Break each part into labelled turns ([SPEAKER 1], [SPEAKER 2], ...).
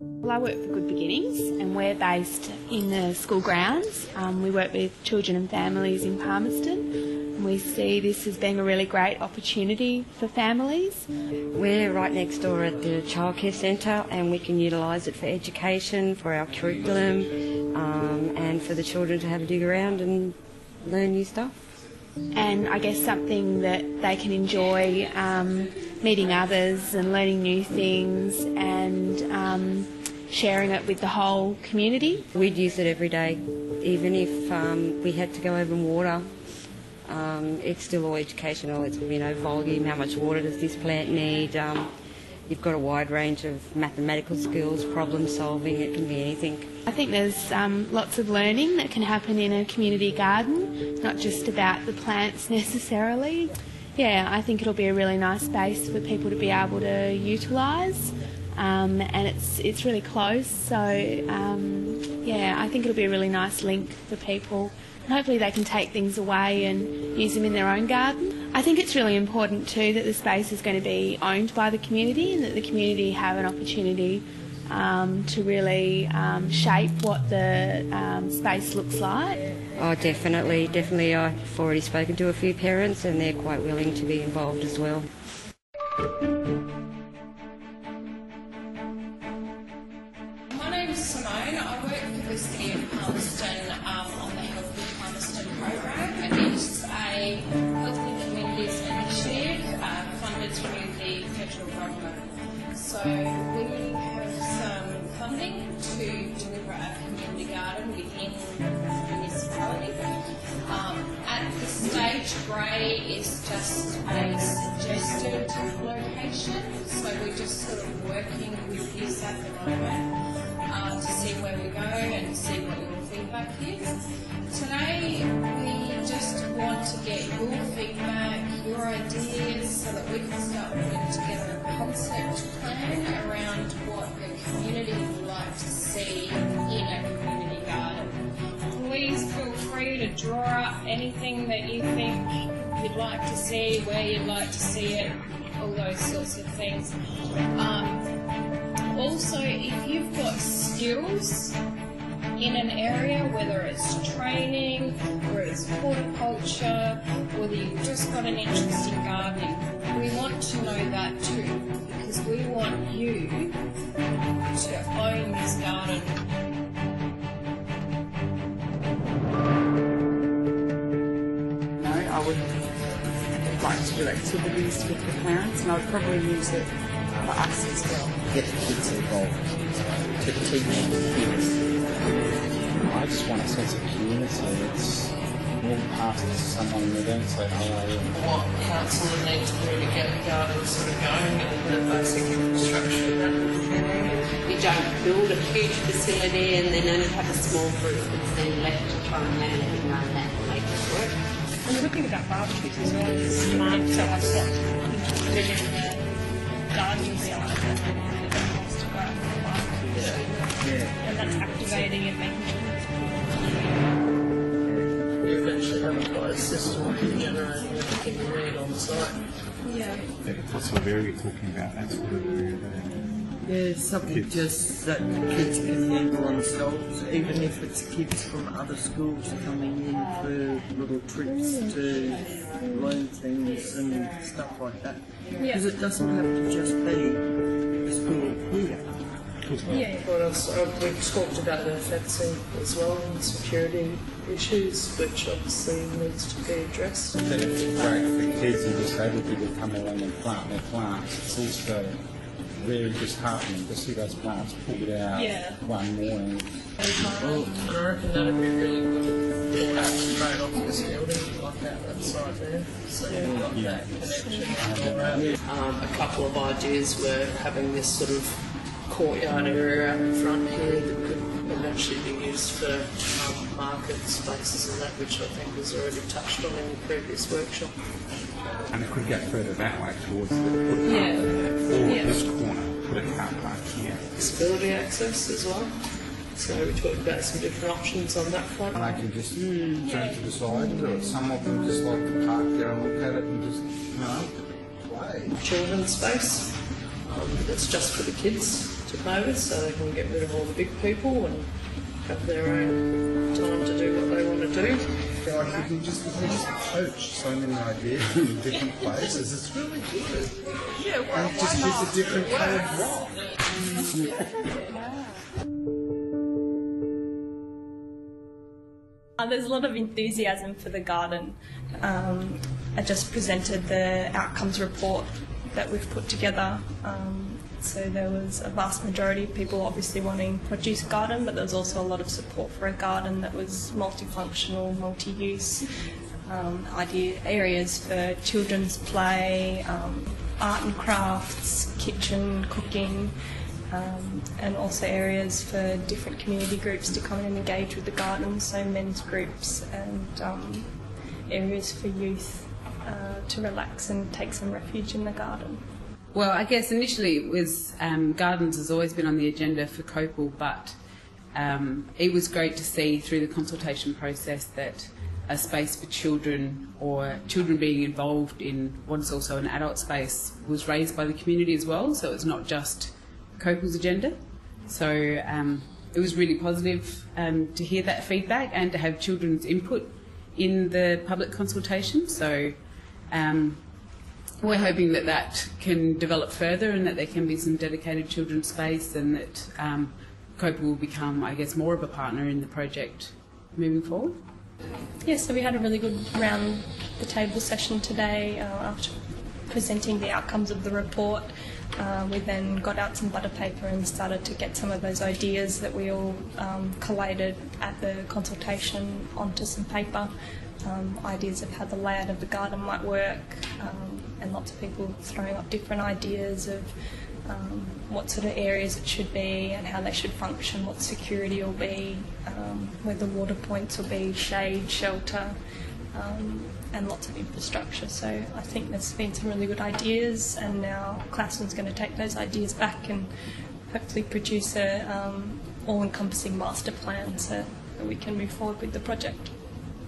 [SPEAKER 1] Well, I work for Good Beginnings and we're based in the school grounds. We work with children and families in Palmerston. We see this as being a really great opportunity for families.
[SPEAKER 2] We're right next door at the childcare centre and we can utilise it for education, for our curriculum, and for the children to have a dig around and learn new stuff.
[SPEAKER 1] And I guess something that they can enjoy, meeting others and learning new things and sharing it with the whole community.
[SPEAKER 2] We'd use it every day, even if we had to go over water. It's still all educational. It's, volume, how much water does this plant need. You've got a wide range of mathematical skills, problem solving, it can be anything.
[SPEAKER 1] I think there's lots of learning that can happen in a community garden, not just about the plants necessarily. Yeah, I think it'll be a really nice space for people to be able to utilise, and it's really close, so I think it'll be a really nice link for people. And hopefully they can take things away and use them in their own garden. I think it's really important too that the space is going to be owned by the community and that the community have an opportunity to really shape what the space looks like.
[SPEAKER 2] Oh, definitely. I've already spoken to a few parents and they're quite willing to be involved as well.
[SPEAKER 3] My name's Simone. I work for the City of Palmerston on the Healthy Palmerston program. It is a healthy communities initiative funded through the federal government. So we have some funding to deliver a community garden within the municipality. At this stage, grey is just a suggested location, so we're just sort of working with this at the moment to see where we go and see what your feedback is. Today, we just want to get your feedback, your ideas, so that we can start putting together a concept plan around what the community would like to see in a community garden. Please feel free to draw up anything that you think you'd like to see, where you'd like to see it, all those sorts of things. Also, if you've got skills in an area, whether it's training, or it's horticulture, whether you've just got an interest in gardening, we want to know that too, because we want you to own this garden.
[SPEAKER 4] I would like to do activities with the parents, and I'd probably use it for us as well.
[SPEAKER 5] Get the kids involved to teach kids. I just want a sense of community. It's walk past someone and they don't say hello.
[SPEAKER 6] What council would need to do to get the garden sort of going and the basic infrastructure that
[SPEAKER 7] you don't build a huge facility and then only have a small group that's then left to try and manage and run that and make it work.
[SPEAKER 3] And we're looking about barbecues as well. Smart, so I've got included in the gardening side that wants to go out for barbecues. Yeah. And that's activating and making sure it's
[SPEAKER 6] you eventually have a quiet system of generating everything you need on site.
[SPEAKER 3] yeah.
[SPEAKER 5] What sort of area you're talking about? That's what we're
[SPEAKER 4] Yeah, something just that the kids can handle themselves, even if it's kids from other schools coming in for little trips to learn things and stuff like that. Because it doesn't have to just be a school here.
[SPEAKER 3] Yeah.
[SPEAKER 6] What else? We've talked about the fencing as well and security issues, which obviously needs to be addressed.
[SPEAKER 5] It's great for kids and disabled people to come along and plant their plants. It's also very disheartening to see those plants pulled out one morning.
[SPEAKER 6] Well, I reckon that would be really good to have straight off this building, like that side there. So you've got that connection. A couple of ideas were having this sort of courtyard area out in front here that could eventually be used for market spaces and that, which I think was already touched on in the previous workshop.
[SPEAKER 5] And it could go further that way towards the or this corner, put a car park here.
[SPEAKER 6] Disability access as well. So we talked about some different options on that front.
[SPEAKER 5] And I can just turn to the side and do it. Some of them just like to park there and look at it and just, play.
[SPEAKER 6] Children's space. It's just for the kids to play with, so they can get rid of all the big people and have their own time to do what they want to do.
[SPEAKER 8] Like you can just poach so many ideas in different places. It's really good.
[SPEAKER 6] Yeah, well,
[SPEAKER 8] And just use a different coloured rock.
[SPEAKER 9] There's a lot of enthusiasm for the garden. I just presented the outcomes report that we've put together. So there was a vast majority of people obviously wanting produce garden, but there was also a lot of support for a garden that was multifunctional, multi-use, areas for children's play, art and crafts, kitchen, cooking, and also areas for different community groups to come in and engage with the garden, so men's groups and areas for youth to relax and take some refuge in the garden.
[SPEAKER 10] Well, I guess initially it was gardens has always been on the agenda for Copal, but it was great to see through the consultation process that a space for children or children being involved in what is also an adult space was raised by the community as well, so it's not just Copal's agenda. So it was really positive to hear that feedback and to have children's input in the public consultation. So we're hoping that that can develop further and that there can be some dedicated children's space and that Copal will become, I guess, more of a partner in the project moving forward.
[SPEAKER 9] Yeah, so we had a really good round the table session today after presenting the outcomes of the report. We then got out some butter paper and started to get some of those ideas that we all collated at the consultation onto some paper. Ideas of how the layout of the garden might work, and lots of people throwing up different ideas of what sort of areas it should be and how they should function, what security will be, where the water points will be, shade, shelter, and lots of infrastructure. So I think there's been some really good ideas, and now Clauston's going to take those ideas back and hopefully produce a all-encompassing master plan so that we can move forward with the project.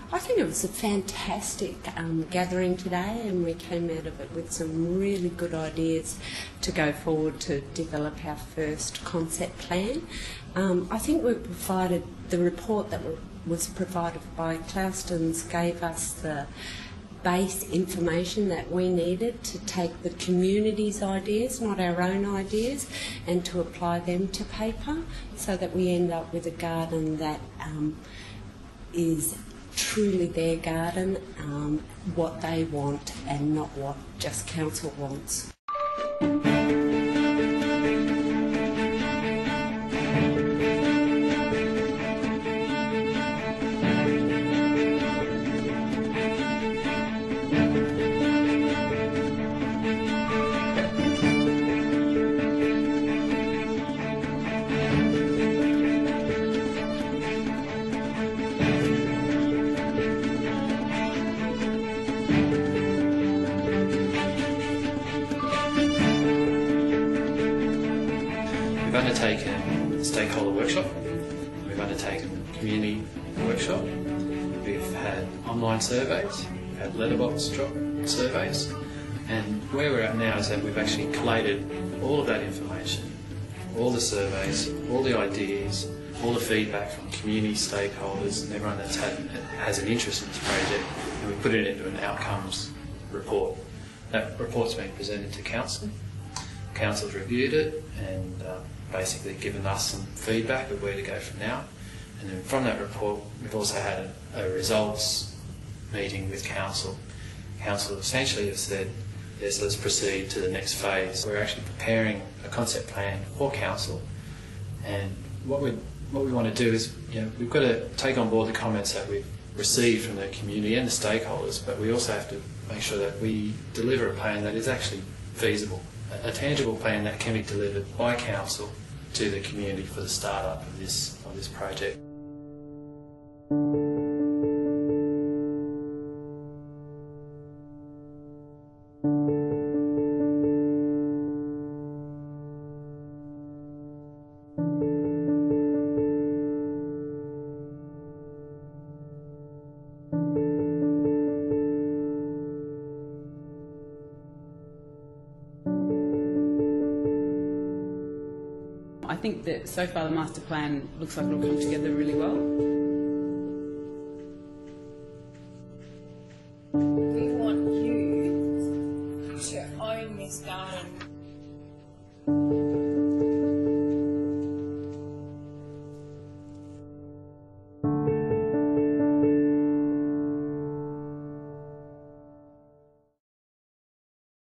[SPEAKER 7] I think it was a fantastic gathering today, and we came out of it with some really good ideas to go forward to develop our first concept plan. I think we provided the report that was provided by Clauston's gave us the base information that we needed to take the community's ideas, not our own ideas, and to apply them to paper so that we end up with a garden that is truly their garden, what they want and not what just council wants.
[SPEAKER 11] We've undertaken a stakeholder workshop, we've undertaken a community workshop, we've had online surveys, we've had letterbox drop surveys, and where we're at now is that we've actually collated all of that information, all the surveys, all the ideas, all the feedback from community stakeholders and everyone that's has an interest in this project, and we put it into an outcomes report. That report's been presented to council. Council's reviewed it and basically given us some feedback of where to go from now. And then from that report, we've also had a results meeting with council. Council essentially have said, yes, let's proceed to the next phase. We're actually preparing a concept plan for council, and what we want to do is, we've got to take on board the comments that we've received from the community and the stakeholders, but we also have to make sure that we deliver a plan that is actually feasible, a tangible plan that can be delivered by council to the community for the start-up of this project.
[SPEAKER 10] think that so far the master plan looks like it'll come together really well.